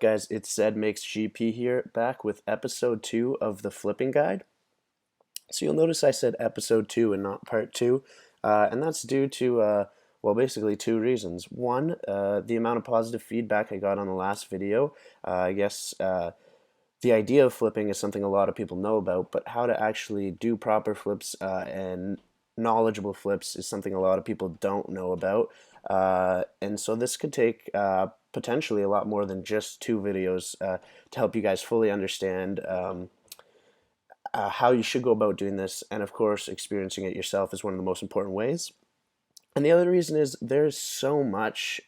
guys? It's Zed Makes GP here, back with episode 2 of the flipping guide. So you'll notice I said episode 2 and not part 2, and that's due to, well, basically two reasons. One, the amount of positive feedback I got on the last video. I guess the idea of flipping is something a lot of people know about, but how to actually do proper flips and knowledgeable flips is something a lot of people don't know about. And so this could take potentially a lot more than just two videos to help you guys fully understand how you should go about doing this. And of course, experiencing it yourself is one of the most important ways. And the other reason is there's so much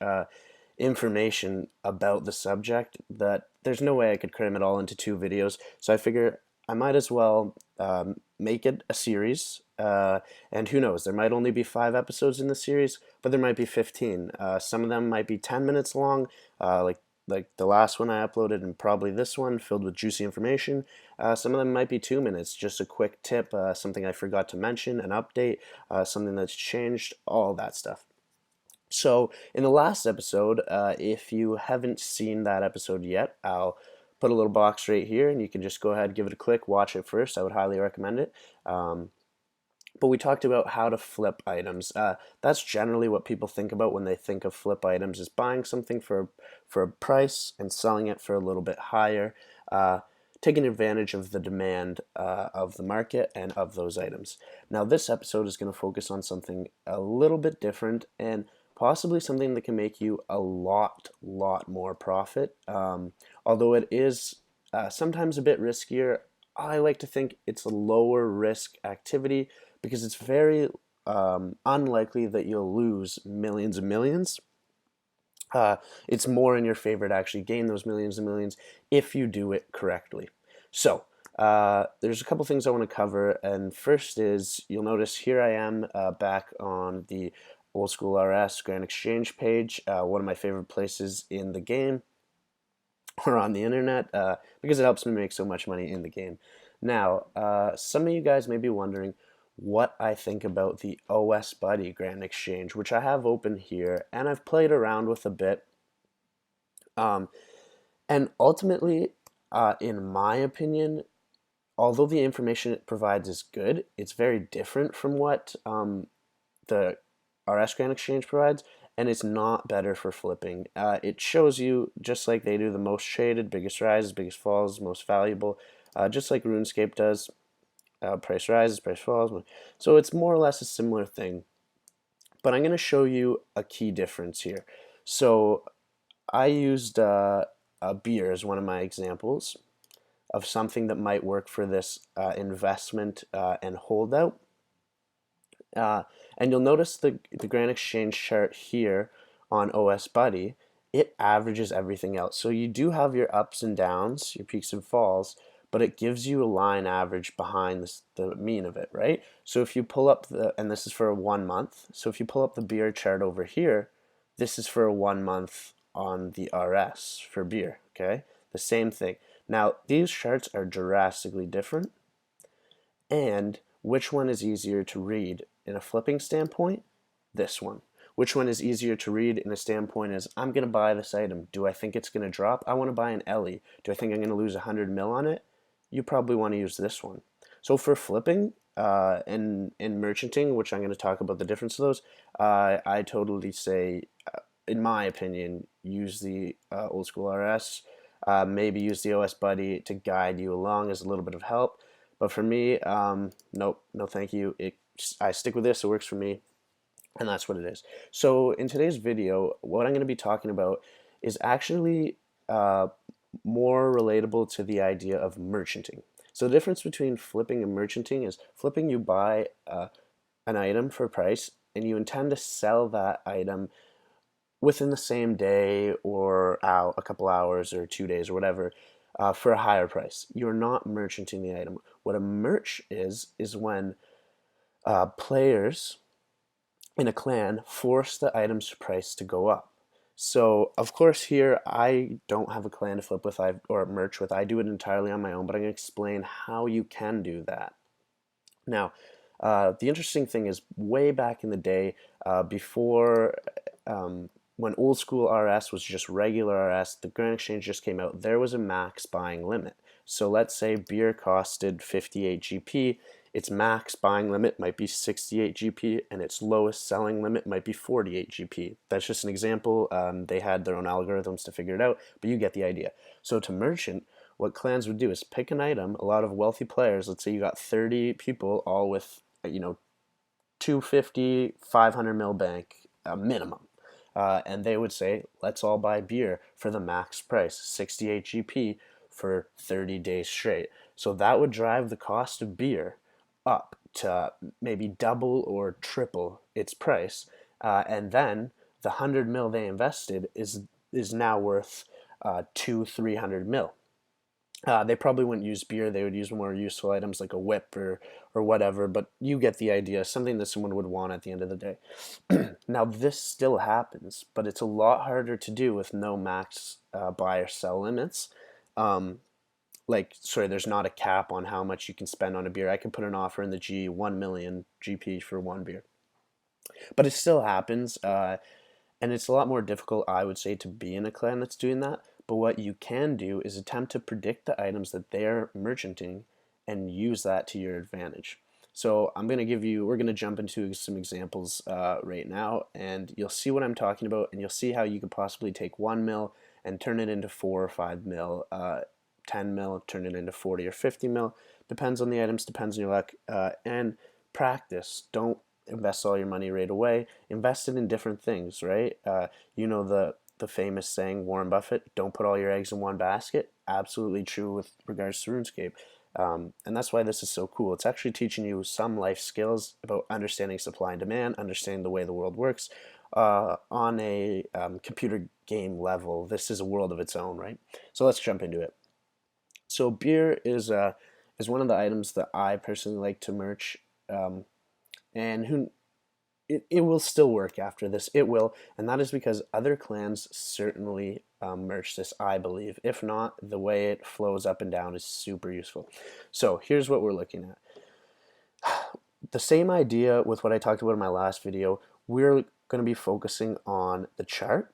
information about the subject that there's no way I could cram it all into two videos. So I figure I might as well make it a series. And who knows, there might only be 5 episodes in the series, but there might be 15. Some of them might be 10 minutes long, like the last one I uploaded, and probably this one filled with juicy information. Some of them might be 2 minutes, just a quick tip, something I forgot to mention, an update, something that's changed, all that stuff. So in the last episode, if you haven't seen that episode yet, I'll put a little box right here, and you can just go ahead, give it a click, watch it first. I would highly recommend it. But we talked about how to flip items. That's generally what people think about when they think of flip items, is buying something for a price and selling it for a little bit higher, taking advantage of the demand of the market and of those items. Now this episode is going to focus on something a little bit different and possibly something that can make you a lot more profit. Although it is sometimes a bit riskier, I like to think it's a lower risk activity because it's very unlikely that you'll lose millions and millions. It's more in your favor to actually gain those millions and millions if you do it correctly. So there's a couple things I want to cover, and first is, you'll notice here I am back on the Old School RS Grand Exchange page, one of my favorite places in the game or on the internet, because it helps me make so much money in the game. Now, some of you guys may be wondering what I think about the OSBuddy Grand Exchange, which I have open here, and I've played around with a bit. And ultimately, in my opinion, although the information it provides is good, it's very different from what the RS Grand Exchange provides, and it's not better for flipping. It shows you, just like they do, the most traded, biggest rises, biggest falls, most valuable, just like RuneScape does. Price rises, price falls. So it's more or less a similar thing. But I'm going to show you a key difference here. So I used a beer as one of my examples of something that might work for this investment and holdout. And you'll notice the Grand Exchange chart here on OSBuddy, it averages everything out. So you do have your ups and downs, your peaks and falls, but it gives you a line average behind the mean of it, right? So if you pull up and this is for 1 month, so if you pull up the beer chart over here, this is for a 1 month on the RS for beer, okay? The same thing. Now, these charts are drastically different, and which one is easier to read in a flipping standpoint? This one. Which one is easier to read in a standpoint is, I'm going to buy this item. Do I think it's going to drop? I want to buy an Ellie. Do I think I'm going to lose 100 mil on it? You probably want to use this one. So for flipping and merchanting, which I'm going to talk about the difference of those, I totally say, in my opinion, use the Old School RS. Maybe use the OSBuddy to guide you along as a little bit of help. But for me, nope, no thank you. I stick with this, it works for me, and that's what it is. So in today's video, what I'm going to be talking about is actually more relatable to the idea of merchanting. So the difference between flipping and merchanting is, flipping, you buy an item for a price and you intend to sell that item within the same day or a couple hours or 2 days or whatever for a higher price. You're not merchanting the item. What a merch is when players in a clan force the item's price to go up. So of course here I don't have a clan to flip with or merch with. I do it entirely on my own, but I'm going to explain how you can do that. Now, the interesting thing is, way back in the day, before when old school RS was just regular RS, the Grand Exchange just came out, there was a max buying limit. So let's say beer costed 58 GP, its max buying limit might be 68 GP, and its lowest selling limit might be 48 GP. That's just an example. They had their own algorithms to figure it out, but you get the idea. So to merchant, what clans would do is pick an item. A lot of wealthy players, let's say you got 30 people, all with 250, 500 mil bank minimum. And they would say, let's all buy beer for the max price, 68 GP for 30 days straight. So that would drive the cost of beer up to maybe double or triple its price. And then the 100 mil they invested is now worth 300 mil. They probably wouldn't use beer. They would use more useful items like a whip or whatever, but you get the idea. Something that someone would want at the end of the day. Now, this still happens, but it's a lot harder to do with no max buy or sell limits. There's not a cap on how much you can spend on a beer. I can put an offer in the G, 1 million GP for one beer. But it still happens, and it's a lot more difficult, I would say, to be in a clan that's doing that. But what you can do is attempt to predict the items that they're merchanting and use that to your advantage. So we're going to jump into some examples right now, and you'll see what I'm talking about, and you'll see how you could possibly take 1 mil and turn it into 4 or 5 mil, 10 mil, turn it into 40 or 50 mil. Depends on the items, depends on your luck, and practice. Don't invest all your money right away. Invest it in different things, right? The famous saying, Warren Buffett, don't put all your eggs in one basket. Absolutely true with regards to RuneScape. And that's why this is so cool. It's actually teaching you some life skills about understanding supply and demand, understanding the way the world works. On a computer game level, this is a world of its own, right? So let's jump into it. So beer is one of the items that I personally like to merch, and it will still work after this. It will, and that is because other clans certainly merge this, I believe. If not, the way it flows up and down is super useful. So here's what we're looking at. The same idea with what I talked about in my last video. We're going to be focusing on the chart,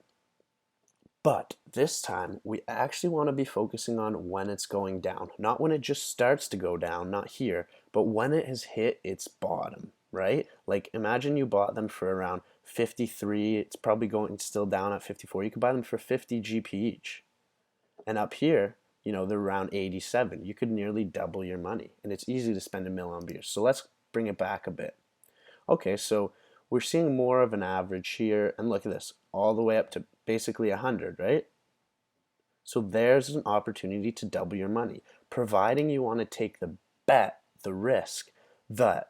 but this time we actually want to be focusing on when it's going down. Not when it just starts to go down, not here, but when it has hit its bottom. Right? Like imagine you bought them for around 53. It's probably going still down at 54. You could buy them for 50 GP each. And up here, they're around 87. You could nearly double your money. And it's easy to spend $1 million on beers. So let's bring it back a bit. Okay, so we're seeing more of an average here. And look at this, all the way up to basically 100, right? So there's an opportunity to double your money, providing you want to take the bet, the risk that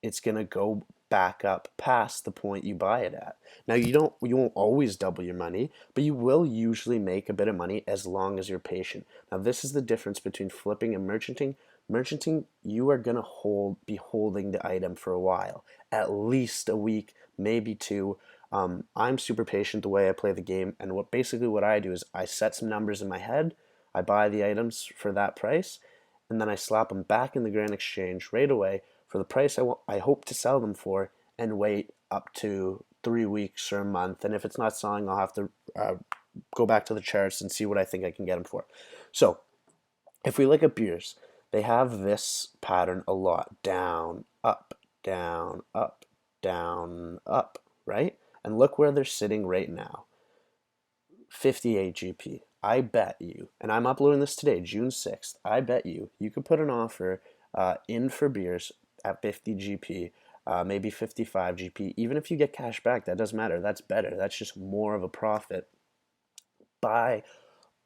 it's going to go back up past the point you buy it at. Now you won't always double your money, but you will usually make a bit of money as long as you're patient. Now this is the difference between flipping and merchanting. Merchanting, you are going to be holding the item for a while, at least a week, maybe two. I'm super patient the way I play the game, and what I do is I set some numbers in my head, I buy the items for that price, and then I slap them back in the Grand Exchange right away for the price I hope to sell them for, and wait up to 3 weeks or a month. And if it's not selling, I'll have to go back to the charts and see what I think I can get them for. So if we look at beers, they have this pattern a lot. Down, up, down, up, down, up, right? And look where they're sitting right now. 58 GP. I bet you, and I'm uploading this today, June 6th, I bet you could put an offer in for beers at 50 GP, maybe 55 GP. Even if you get cash back, that doesn't matter. That's better. That's just more of a profit. Buy,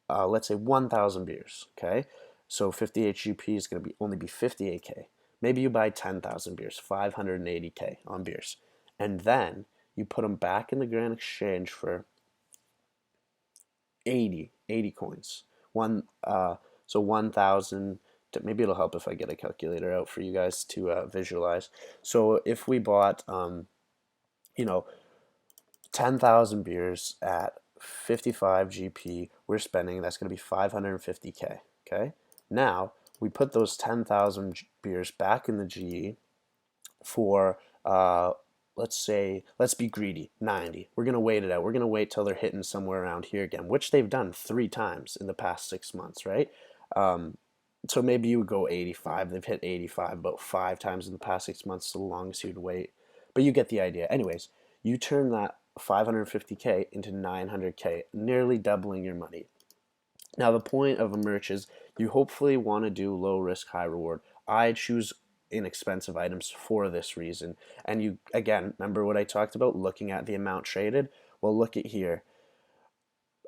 let's say 1,000 beers, okay? So 58 GP is going to only be 58K. Maybe you buy 10,000 beers, 580K on beers. And then you put them back in the Grand Exchange for 80 coins. So 1,000. Maybe it'll help if I get a calculator out for you guys to visualize. So if we bought, 10,000 beers at 55 GP, that's going to be 550K. Okay. Now we put those 10,000 beers back in the GE for let's say, let's be greedy, 90. We're going to wait it out. We're going to wait till they're hitting somewhere around here again, which they've done 3 times in the past 6 months, right? Um, so maybe you would go 85. They've hit 85 about 5 times in the past 6 months, so the longest you'd wait. But you get the idea. Anyways, you turn that 550K into 900K, nearly doubling your money. Now, the point of a merch is you hopefully want to do low risk, high reward. I choose inexpensive items for this reason. And you, again, remember what I talked about looking at the amount traded? Well, look at here.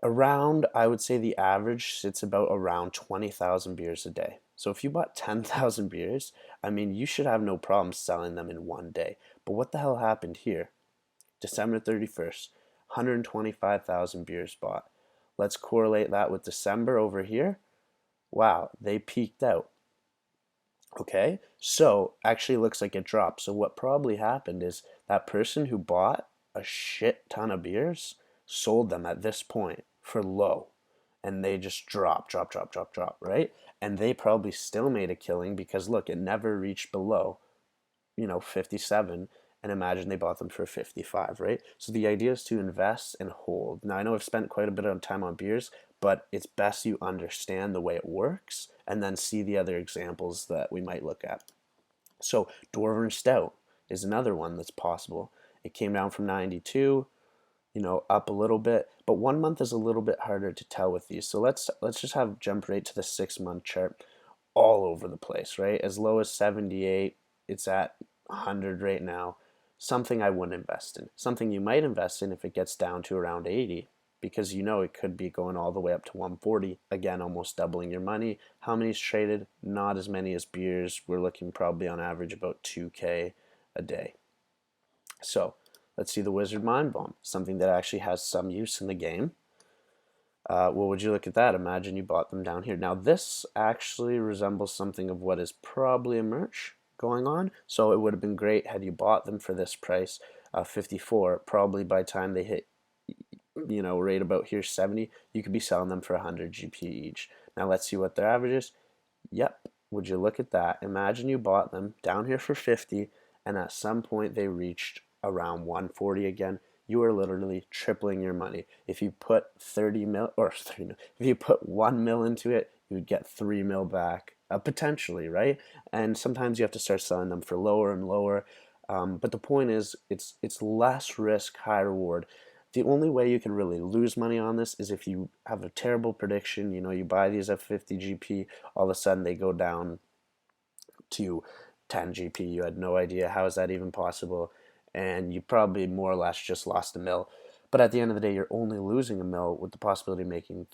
Around, I would say the average sits about around 20,000 beers a day. So if you bought 10,000 beers, I mean, you should have no problem selling them in one day. But what the hell happened here? December 31st, 125,000 beers bought. Let's correlate that with December over here. Wow, they peaked out. Okay, so actually looks like it dropped. So what probably happened is that person who bought a shit ton of beers sold them at this point for low, and they just drop, right? And they probably still made a killing because look, it never reached below 57, and imagine they bought them for 55, right? So the idea is to invest and hold. Now I know I've spent quite a bit of time on beers, but it's best you understand the way it works and then see the other examples that we might look at. So Dwarven Stout is another one that's possible. It came down from 92, up a little bit, but 1 month is a little bit harder to tell with these. So let's just have jump right to the 6 month chart. All over the place, right? As low as 78, it's at 100 right now. Something I wouldn't invest in. Something you might invest in if it gets down to around 80, because it could be going all the way up to 140. Again, almost doubling your money. How many's traded? Not as many as beers. We're looking probably on average about 2K a day. So let's see the Wizard Mind Bomb, something that actually has some use in the game. Well, would you look at that? Imagine you bought them down here. Now, this actually resembles something of what is probably a merch going on. So it would have been great had you bought them for this price, 54. Probably by the time they hit, right about here, 70, you could be selling them for 100 GP each. Now, let's see what their average is. Yep. Would you look at that? Imagine you bought them down here for 50, and at some point they reached around 140 again. You are literally tripling your money. If you put 30 mil or 30 mil, if you put 1 mil into it, you would get 3 mil back, potentially, right? And sometimes you have to start selling them for lower and lower. But the point is, it's less risk, high reward. The only way you can really lose money on this is if you have a terrible prediction. You buy these at 50 GP, all of a sudden they go down to 10 GP. You had no idea. How is that even possible? And you probably more or less just lost a mil. But at the end of the day, you're only losing a mil with the possibility of making,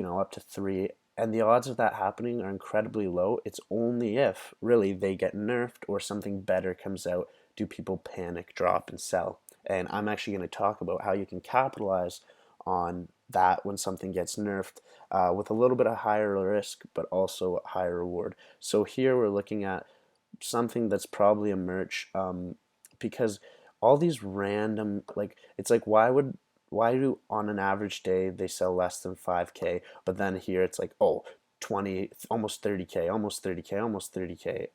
up to three. And the odds of that happening are incredibly low. It's only if, really, they get nerfed or something better comes out, do people panic, drop, and sell. And I'm actually going to talk about how you can capitalize on that when something gets nerfed with a little bit of higher risk, but also higher reward. So here we're looking at something that's probably a merch, because all these random, it's like, why do on an average day they sell less than 5K, but then here it's like, oh, 20, almost 30K, almost 30K, almost 30K,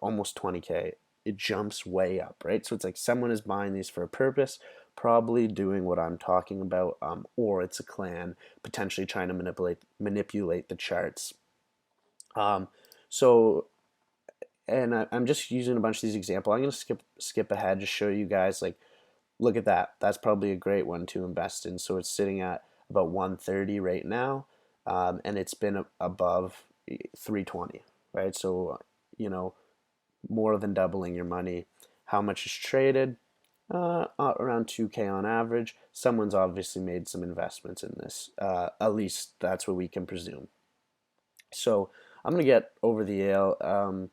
almost 20K. It jumps way up, right? So it's like someone is buying these for a purpose, probably doing what I'm talking about, or it's a clan potentially trying to manipulate the charts. So and I'm just using a bunch of these examples. I'm going to skip ahead to show you guys, like, look at that. That's probably a great one to invest in. So it's sitting at about 130 right now, and it's been above 320, right? So, more than doubling your money. How much is traded? Around 2K on average. Someone's obviously made some investments in this. At least that's what we can presume. So I'm going to get over the ale.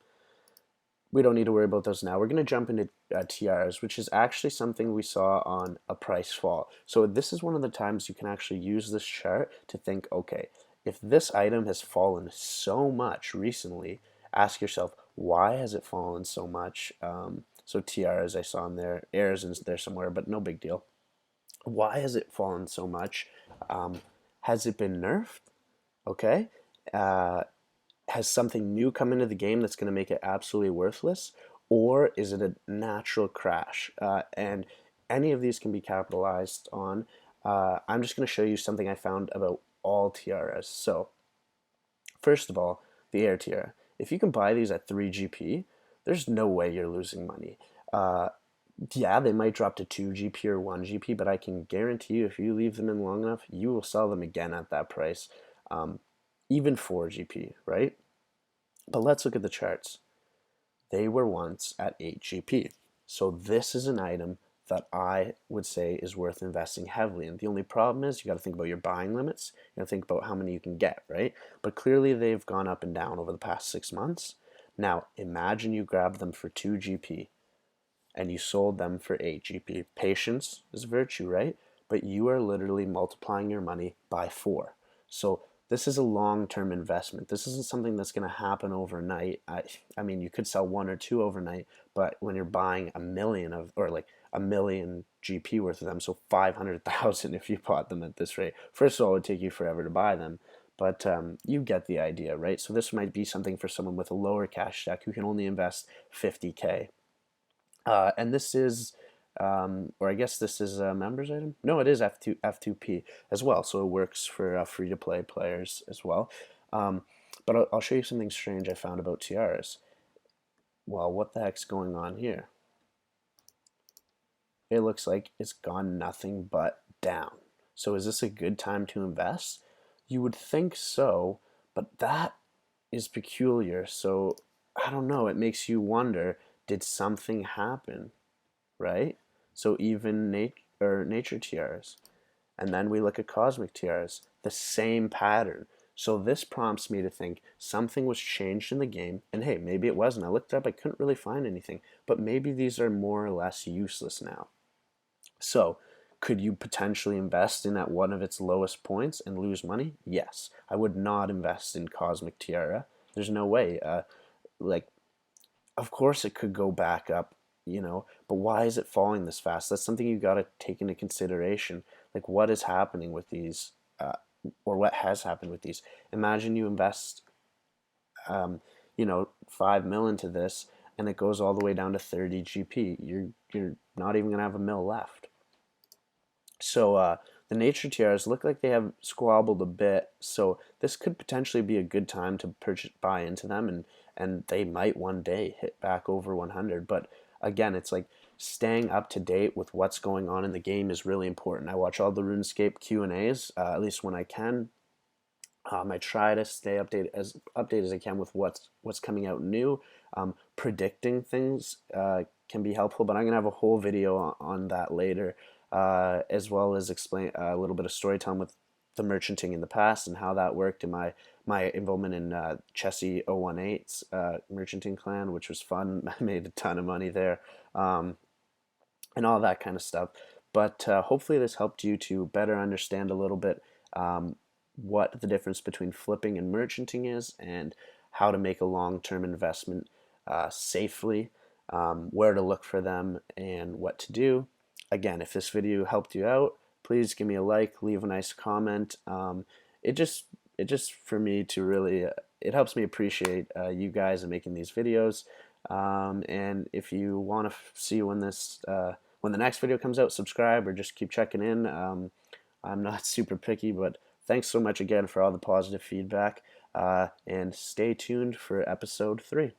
We don't need to worry about those now. We're going to jump into TRs, which is actually something we saw on a price fall. So this is one of the times you can actually use this chart to think, okay, if this item has fallen so much recently, ask yourself, why has it fallen so much? So TRs I saw in there, airs in there somewhere, but no big deal. Why has it fallen so much? Has it been nerfed? Okay. Has something new come into the game that's going to make it absolutely worthless? or is it a natural crash? And any of these can be capitalized on. I'm just going to show you something I found about all tiaras. So, first of all, the air tiara. If you can buy these at 3 GP, there's no way you're losing money. Uh, yeah, they might drop to 2 GP or 1 GP, but I can guarantee you if you leave them in long enough, you will sell them again at that price, um, even 4 GP, right? But let's look at the charts. They were once at 8 GP. So this is an item that I would say is worth investing heavily in. The only problem is you got to think about your buying limits. You got to think about how many you can get, right? But clearly they've gone up and down over the past 6 months. Now imagine you grab them for 2 GP and you sold them for 8 GP. Patience is a virtue, right? But you are literally multiplying your money by 4. So this is a long-term investment. This isn't something that's going to happen overnight. I mean, you could sell one or two overnight, but when you're buying a million of, or like a million GP worth of them, so 500,000 if you bought them at this rate. First of all, it would take you forever to buy them, but you get the idea, right? So this might be something for someone with a lower cash stack who can only invest 50K. And this is, or I guess this is a members item. No, it is F2P as well. So it works for free to play players as well. But I'll show you something strange I found about tiaras. Well, what the heck's going on here? It looks like it's gone nothing but down. So is this a good time to invest? You would think so, but that is peculiar. So I don't know. It makes you wonder, did something happen? Right? So even nature tiaras. And then we look at cosmic tiaras, the same pattern. So this prompts me to think something was changed in the game, and hey, maybe it wasn't. I looked up, I couldn't really find anything, but maybe these are more or less useless now. So, could you potentially invest in at one of its lowest points and lose money? Yes. I would not invest in Cosmic Tiara. There's no way. Like, of course it could go back up, but why is it falling this fast? That's something you got to take into consideration. Like, what is happening with these, or what has happened with these? Imagine you invest, um, 5 mil into this, and it goes all the way down to 30 GP. You're not even gonna have a mil left. So the nature tiaras look like they have squabbled a bit. So this could potentially be a good time to buy into them, and they might one day hit back over 100. But again, it's like staying up to date with what's going on in the game is really important. I watch all the RuneScape Q&As, at least when I can. I try to stay updated as I can with what's coming out new. Predicting things can be helpful, but I'm gonna have a whole video on that later, as well as explain a little bit of storytelling with the merchanting in the past and how that worked in my involvement in Chessie 018's merchanting clan, which was fun. I made a ton of money there, and all that kind of stuff. But hopefully this helped you to better understand a little bit what the difference between flipping and merchanting is, and how to make a long-term investment safely, where to look for them, and what to do. Again, if this video helped you out, please give me a like, leave a nice comment. It just for me to really it helps me appreciate you guys and making these videos. And if you want to see when the next video comes out, subscribe or just keep checking in. I'm not super picky, but thanks so much again for all the positive feedback, and stay tuned for episode 3.